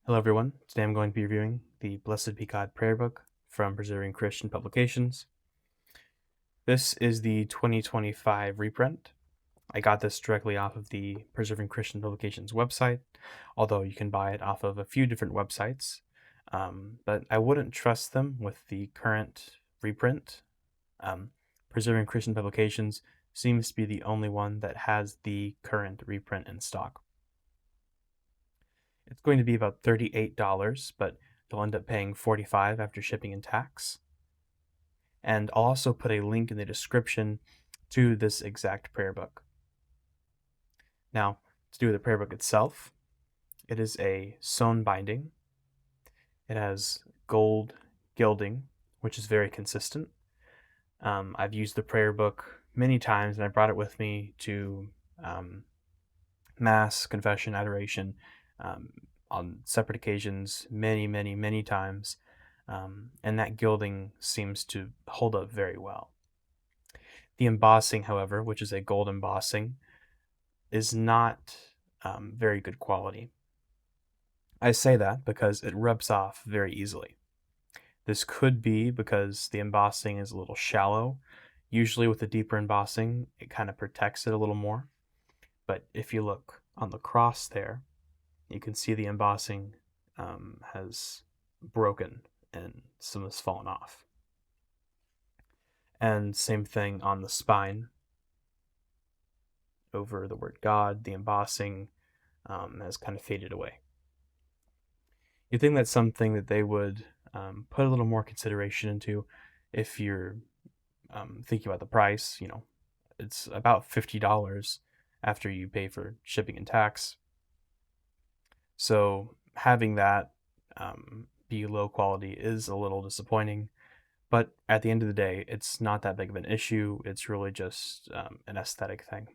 Hello everyone, today I'm going to be reviewing the Blessed Be God Prayer Book from Preserving Christian Publications. This is the 2025 reprint. I got this directly off of the Preserving Christian Publications website, although you can buy it off of a few different websites, but I wouldn't trust them with the current reprint. Preserving Christian Publications seems to be the only one that has the current reprint in stock. It's going to be about $38, but you'll end up paying $45 after shipping and tax. And I'll also put a link in the description to this exact prayer book. Now, to do with the prayer book itself, it is a sewn binding. It has gold gilding, which is very consistent. I've used the prayer book many times, and I brought it with me to Mass, confession, adoration, on separate occasions, many times, and that gilding seems to hold up very well. The embossing, however, which is a gold embossing, is not very good quality. I say that because it rubs off very easily. This could be because the embossing is a little shallow. Usually with a deeper embossing, it kind of protects it a little more. But if you look on the cross there, you can see the embossing has broken and some has fallen off. And same thing on the spine. Over the word God, the embossing has kind of faded away. You'd think that's something that they would put a little more consideration into if you're thinking about the price. You know, it's about $50 after you pay for shipping and tax. So having that be low quality is a little disappointing, but at the end of the day, it's not that big of an issue. It's really just an aesthetic thing.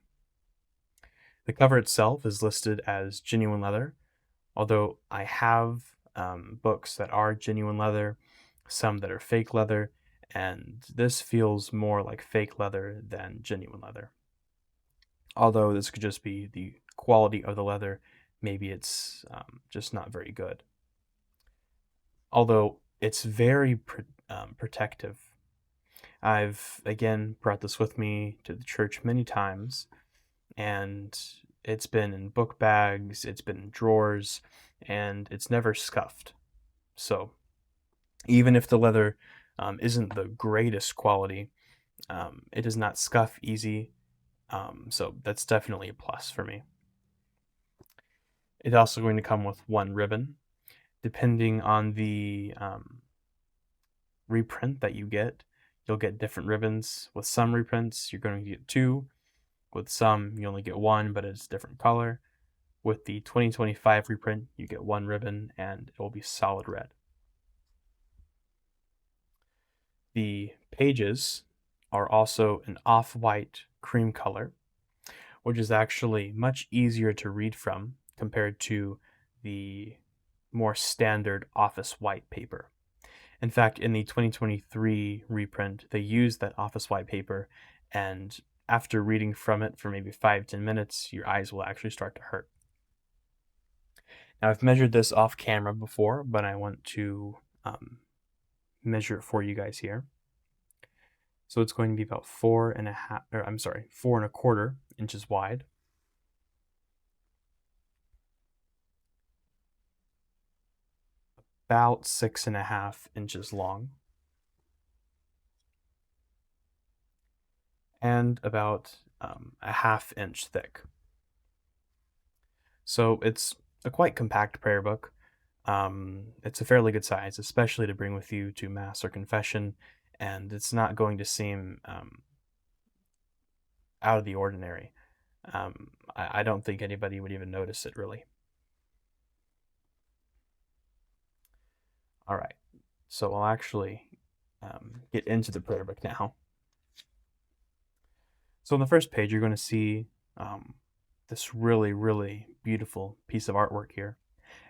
The cover itself is listed as genuine leather, although I have books that are genuine leather, some that are fake leather, and this feels more like fake leather than genuine leather. Although this could just be the quality of the leather, maybe it's just not very good. Although it's very protective. I've, again, brought this with me to the church many times, and it's been in book bags, it's been in drawers, and it's never scuffed. So even if the leather isn't the greatest quality, it does not scuff easy, so that's definitely a plus for me. It's also going to come with one ribbon. Depending on the reprint that you get, you'll get different ribbons. With some reprints, you're going to get two. With some, you only get one, but it's a different color. With the 2025 reprint, you get one ribbon, and it will be solid red. The pages are also an off-white cream color, which is actually much easier to read from compared to the more standard office white paper. In fact, in the 2023 reprint, they used that office white paper, and after reading from it for maybe 5-10 minutes, your eyes will actually start to hurt. Now, I've measured this off camera before, but I want to measure it for you guys here. So it's going to be about 4.25 inches wide. About 6.5 inches long, and about a half inch thick. So it's a quite compact prayer book. It's a fairly good size, especially to bring with you to Mass or confession, and it's not going to seem out of the ordinary. I don't think anybody would even notice it, really. All right, so I'll actually get into the prayer book now. So on the first page, you're going to see this really beautiful piece of artwork here.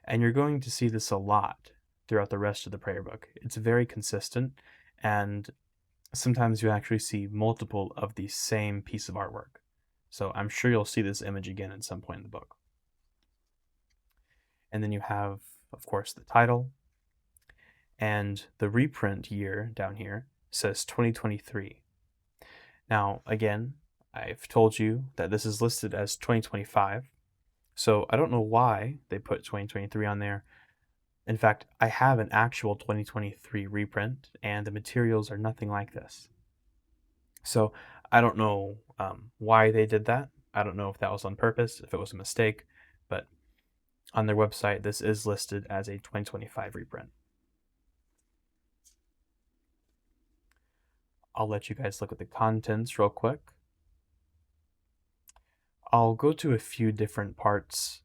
And you're going to see this a lot throughout the rest of the prayer book. It's very consistent, and sometimes you actually see multiple of the same piece of artwork. So I'm sure you'll see this image again at some point in the book. And then you have of course, the title, and the reprint year down here says 2023. Now, again, I've told you that this is listed as 2025, so I don't know why they put 2023 on there. In fact, I have an actual 2023 reprint, and the materials are nothing like this. So I don't know why they did that. I don't know if that was on purpose, if it was a mistake, but on their website, this is listed as a 2025 reprint. I'll let you guys look at the contents real quick. I'll go to a few different parts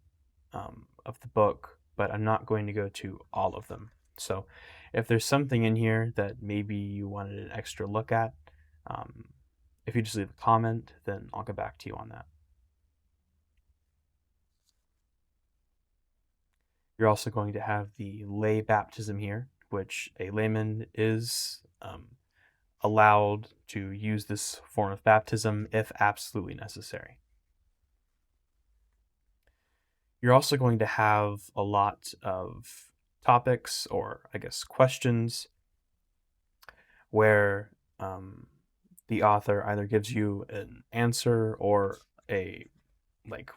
of the book, but I'm not going to go to all of them. So if there's something in here that maybe you wanted an extra look at, if you just leave a comment, then I'll get back to you on that. You're also going to have the lay baptism here, which a layman is allowed to use this form of baptism if absolutely necessary. You're also going to have a lot of topics, or I guess questions, where the author either gives you an answer or a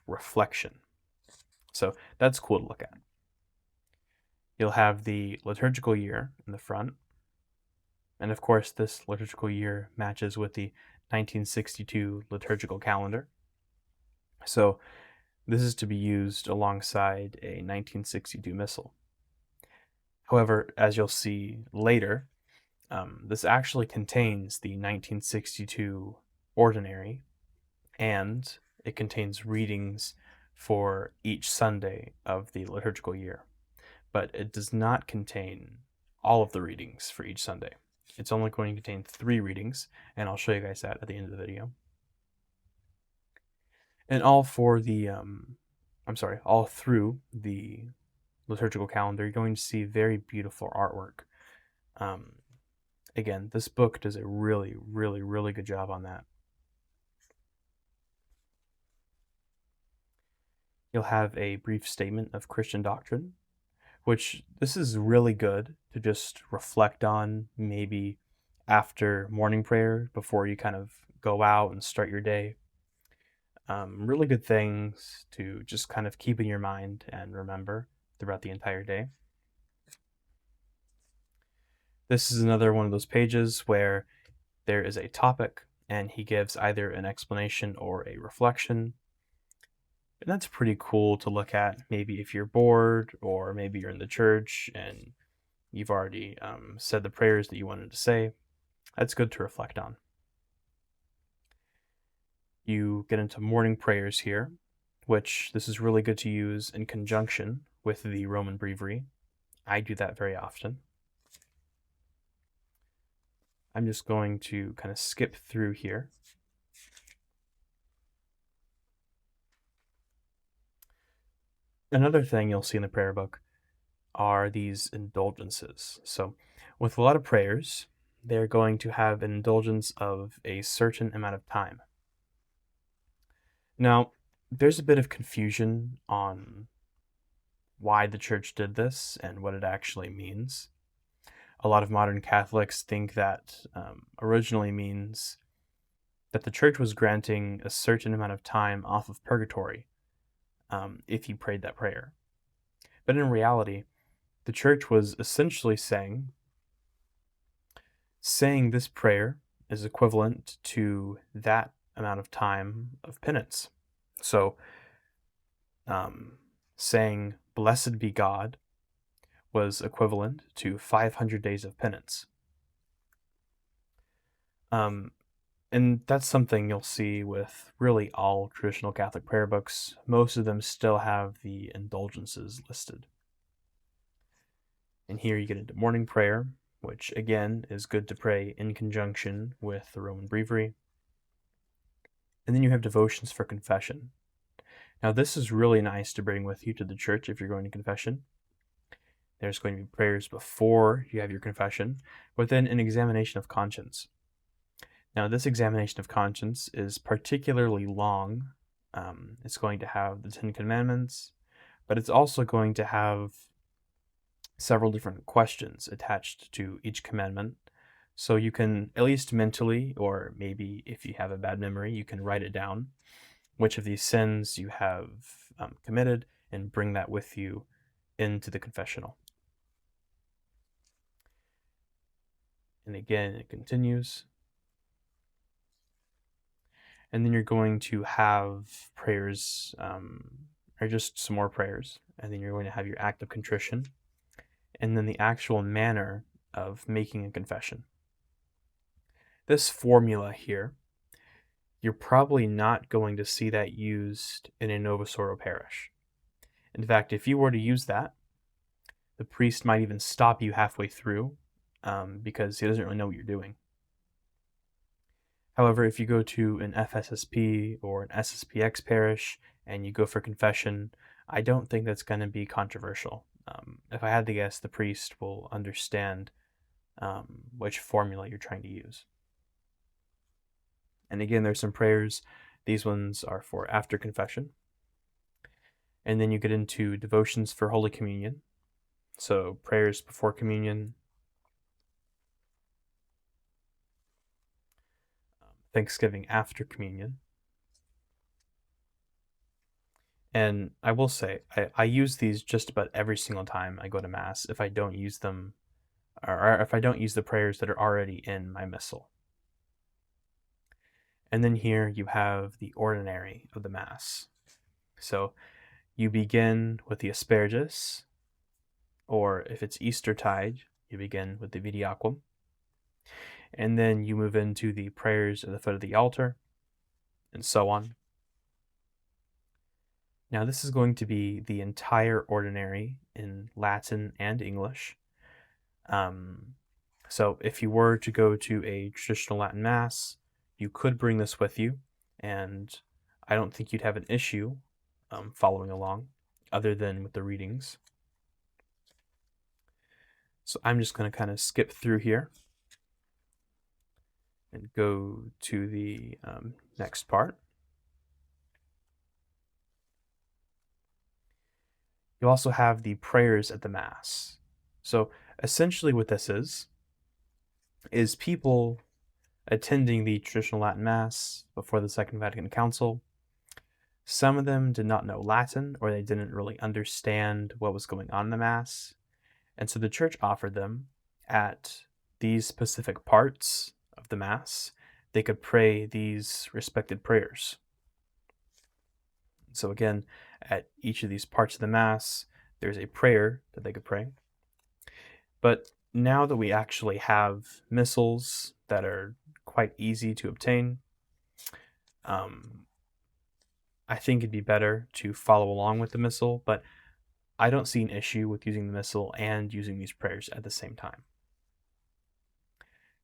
reflection. So that's cool to look at. You'll have the liturgical year in the front. And of course, this liturgical year matches with the 1962 liturgical calendar. So this is to be used alongside a 1962 missal. However, as you'll see later, this actually contains the 1962 ordinary, and it contains readings for each Sunday of the liturgical year. But it does not contain all of the readings for each Sunday. It's only going to contain 3 readings, and I'll show you guys that at the end of the video. And all through the liturgical calendar, you're going to see very beautiful artwork. Again, this book does a really, really, really good job on that. You'll have a brief statement of Christian doctrine, which this is really good to just reflect on, maybe after morning prayer, before you kind of go out and start your day. Really good things to just kind of keep in your mind and remember throughout the entire day. This is another one of those pages where there is a topic and he gives either an explanation or a reflection. And that's pretty cool to look at, maybe if you're bored, or maybe you're in the church and you've already said the prayers that you wanted to say. That's good to reflect on. You get into morning prayers here, which this is really good to use in conjunction with the Roman Breviary. I do that very often. I'm just going to kind of skip through here. Another thing you'll see in the prayer book are these indulgences. So with a lot of prayers, they're going to have an indulgence of a certain amount of time. Now, there's a bit of confusion on why the church did this and what it actually means. A lot of modern Catholics think that originally means that the church was granting a certain amount of time off of purgatory if you prayed that prayer. But in reality, the church was essentially saying this prayer is equivalent to that amount of time of penance. So, saying "Blessed be God" was equivalent to 500 days of penance. And that's something you'll see with really all traditional Catholic prayer books. Most of them still have the indulgences listed. And here you get into morning prayer, which again is good to pray in conjunction with the Roman Breviary. And then you have devotions for confession. Now this is really nice to bring with you to the church if you're going to confession. There's going to be prayers before you have your confession, but then an examination of conscience. Now this examination of conscience is particularly long. It's going to have the 10 Commandments, but it's also going to have several different questions attached to each commandment. So you can, at least mentally, or maybe if you have a bad memory, you can write it down, which of these sins you have committed, and bring that with you into the confessional. And again, it continues. And then you're going to have prayers, or just some more prayers. And then you're going to have your act of contrition, and then the actual manner of making a confession. This formula here, you're probably not going to see that used in a Novus Ordo parish. In fact, if you were to use that, the priest might even stop you halfway through because he doesn't really know what you're doing. However, if you go to an FSSP or an SSPX parish and you go for confession, I don't think that's going to be controversial. If I had to guess, the priest will understand which formula you're trying to use. And again, there's some prayers. These ones are for after confession. And then you get into devotions for Holy Communion. So prayers before communion, Thanksgiving after communion. And I will say, I use these just about every single time I go to Mass if I don't use them, or if I don't use the prayers that are already in my missal. And then here you have the ordinary of the Mass. So you begin with the asparagus, or if it's Eastertide, you begin with the Vidiacum. And then you move into the prayers at the foot of the altar, and so on. Now, this is going to be the entire ordinary in Latin and English. So if you were to go to a traditional Latin Mass, you could bring this with you, and I don't think you'd have an issue following along, other than with the readings. So I'm just going to kind of skip through here and go to the next part. You also have the prayers at the Mass. So essentially what this is people attending the traditional Latin Mass before the Second Vatican Council. Some of them did not know Latin, or they didn't really understand what was going on in the Mass. And so the Church offered them, at these specific parts of the Mass, they could pray these respected prayers. So again, at each of these parts of the Mass, there's a prayer that they could pray. But now that we actually have missals that are quite easy to obtain, I think it'd be better to follow along with the missal, but I don't see an issue with using the missal and using these prayers at the same time.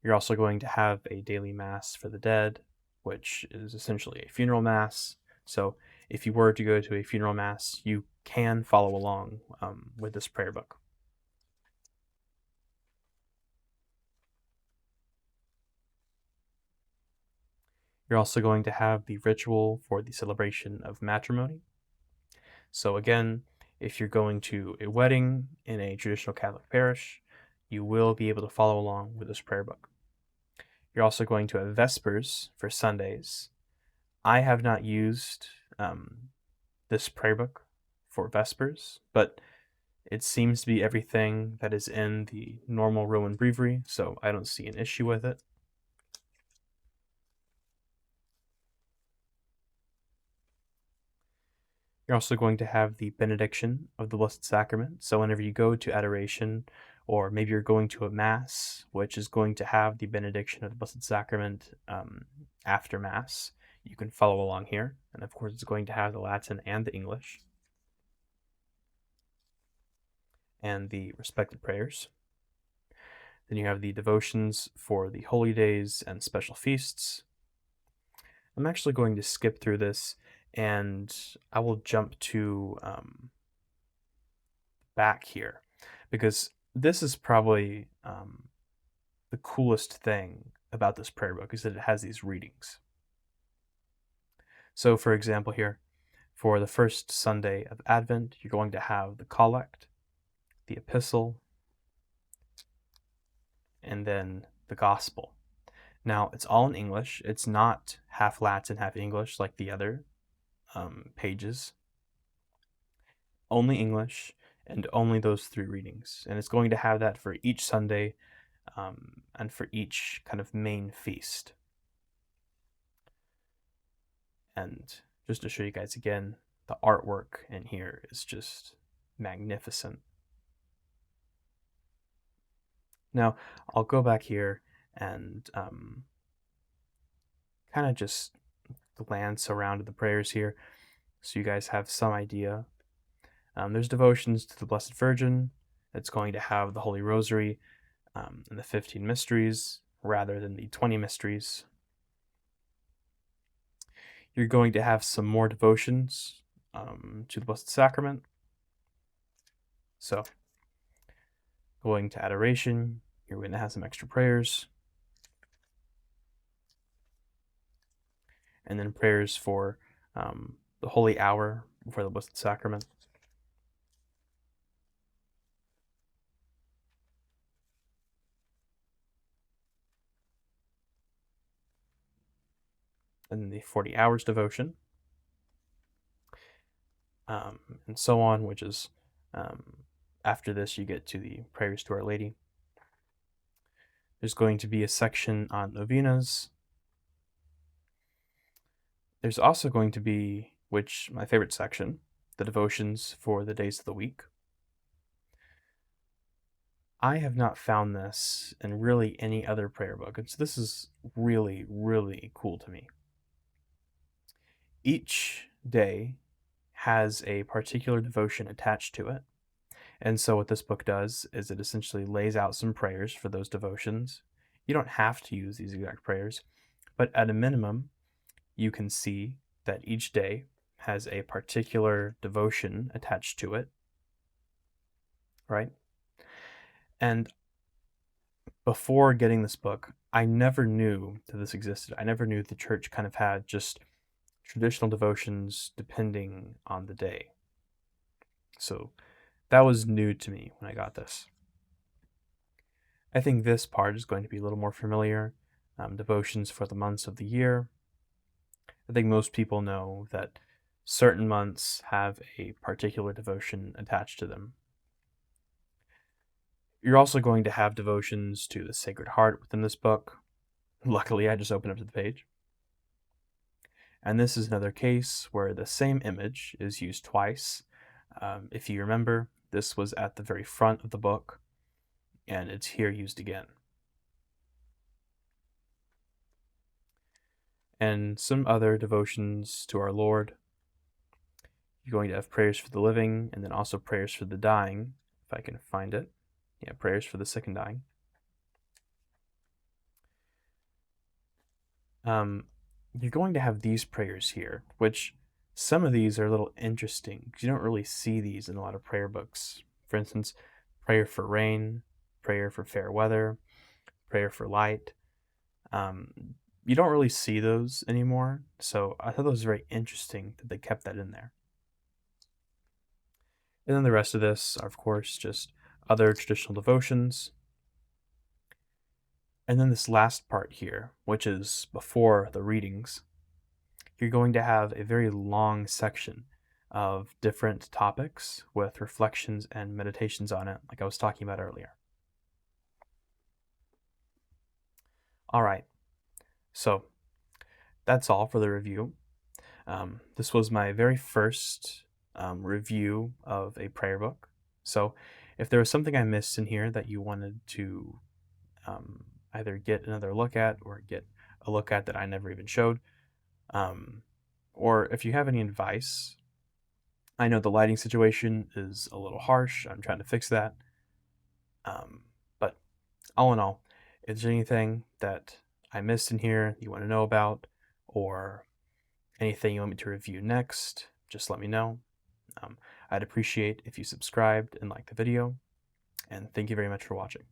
You're also going to have a daily Mass for the dead, which is essentially a funeral Mass. So if you were to go to a funeral Mass, you can follow along with this prayer book. You're also going to have the ritual for the celebration of matrimony. So again, if you're going to a wedding in a traditional Catholic parish, you will be able to follow along with this prayer book. You're also going to have Vespers for Sundays. I have not used this prayer book for Vespers, but it seems to be everything that is in the normal Roman breviary, so I don't see an issue with it. You're also going to have the benediction of the Blessed Sacrament. So whenever you go to adoration, or maybe you're going to a Mass, which is going to have the benediction of the Blessed Sacrament after Mass, you can follow along here. And of course, it's going to have the Latin and the English, and the respected prayers. Then you have the devotions for the holy days and special feasts. I'm actually going to skip through this, and I will jump to back here, because this is probably the coolest thing about this prayer book, is that it has these readings. So for example here, for the first Sunday of Advent, you're going to have the collect, the epistle, and then the Gospel. Now, it's all in English. It's not half Latin, half English like the other pages. Only English and only those 3 readings. And it's going to have that for each Sunday and for each kind of main feast. And just to show you guys again, the artwork in here is just magnificent. Now, I'll go back here and kind of just glance around at the prayers here so you guys have some idea. There's devotions to the Blessed Virgin. It's going to have the Holy Rosary and the 15 mysteries rather than the 20 mysteries. You're going to have some more devotions to the Blessed Sacrament. So, going to adoration, you're going to have some extra prayers. And then prayers for the Holy Hour before the Blessed Sacrament. And then the 40 Hours devotion. And so on, which is after this you get to the prayers to Our Lady. There's going to be a section on novenas. There's also going to be, which my favorite section, the devotions for the days of the week. I have not found this in really any other prayer book, and so this is really, really cool to me. Each day has a particular devotion attached to it. And so what this book does is it essentially lays out some prayers for those devotions. You don't have to use these exact prayers, but at a minimum, you can see that each day has a particular devotion attached to it, right? And before getting this book, I never knew that this existed. I never knew the church kind of had just traditional devotions depending on the day. So that was new to me when I got this. I think this part is going to be a little more familiar. Devotions for the months of the year. I think most people know that certain months have a particular devotion attached to them. You're also going to have devotions to the Sacred Heart within this book. Luckily, I just opened up to the page. And this is another case where the same image is used twice. If you remember, this was at the very front of the book, and it's here used again. And some other devotions to our Lord. You're going to have prayers for the living, and then also prayers for the dying, if I can find it. Yeah, prayers for the sick and dying. You're going to have these prayers here, which some of these are a little interesting because you don't really see these in a lot of prayer books. For instance, prayer for rain, prayer for fair weather, prayer for light. You don't really see those anymore, so I thought it was very interesting that they kept that in there. And then the rest of this are, of course, just other traditional devotions. And then this last part here, which is before the readings, you're going to have a very long section of different topics with reflections and meditations on it, like I was talking about earlier. All right, so that's all for the review. This was my very first review of a prayer book. So if there was something I missed in here that you wanted to either get another look at or get a look at that I never even showed, or if you have any advice, I know the lighting situation is a little harsh. I'm trying to fix that. But all in all, if there's anything that I missed in here you want to know about, or anything you want me to review next, just let me know. I'd appreciate if you subscribed and liked the video, and thank you very much for watching.